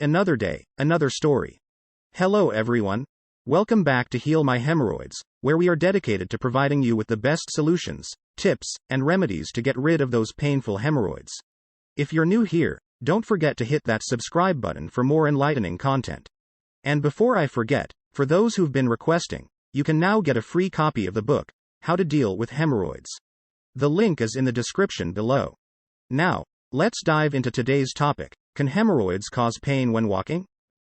Another day, another story. Hello everyone. Welcome back to Heal My Hemorrhoids, where we are dedicated to providing you with the best solutions, tips, and remedies to get rid of those painful hemorrhoids. If you're new here, don't forget to hit that subscribe button for more enlightening content. And before I forget, for those who've been requesting, you can now get a free copy of the book, How to Deal with Hemorrhoids. The link is in the description below. Now, let's dive into today's topic. Can hemorrhoids cause pain when walking?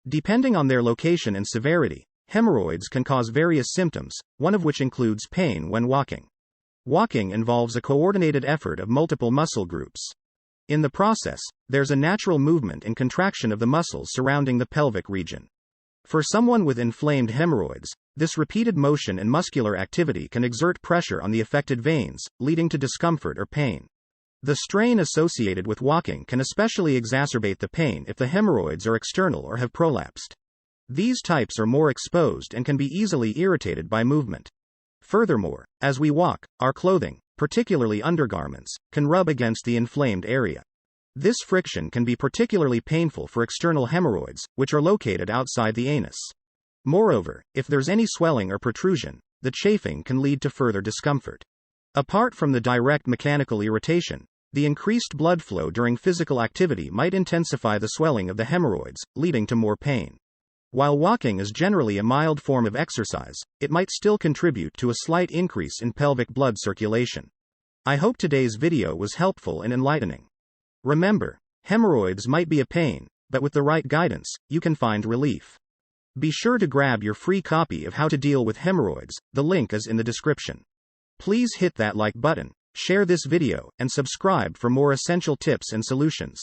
Depending on their location and severity, hemorrhoids can cause various symptoms, one of which includes pain when walking. Walking involves a coordinated effort of multiple muscle groups. In the process, there's a natural movement and contraction of the muscles surrounding the pelvic region. For someone with inflamed hemorrhoids, this repeated motion and muscular activity can exert pressure on the affected veins, leading to discomfort or pain. The strain associated with walking can especially exacerbate the pain if the hemorrhoids are external or have prolapsed. These types are more exposed and can be easily irritated by movement. Furthermore, as we walk, our clothing, particularly undergarments, can rub against the inflamed area. This friction can be particularly painful for external hemorrhoids, which are located outside the anus. Moreover, if there's any swelling or protrusion, the chafing can lead to further discomfort. Apart from the direct mechanical irritation, the increased blood flow during physical activity might intensify the swelling of the hemorrhoids, leading to more pain. While walking is generally a mild form of exercise, it might still contribute to a slight increase in pelvic blood circulation. I hope today's video was helpful and enlightening. Remember, hemorrhoids might be a pain, but with the right guidance, you can find relief. Be sure to grab your free copy of How to Deal with Hemorrhoids, the link is in the description. Please hit that like button, share this video, and subscribe for more essential tips and solutions.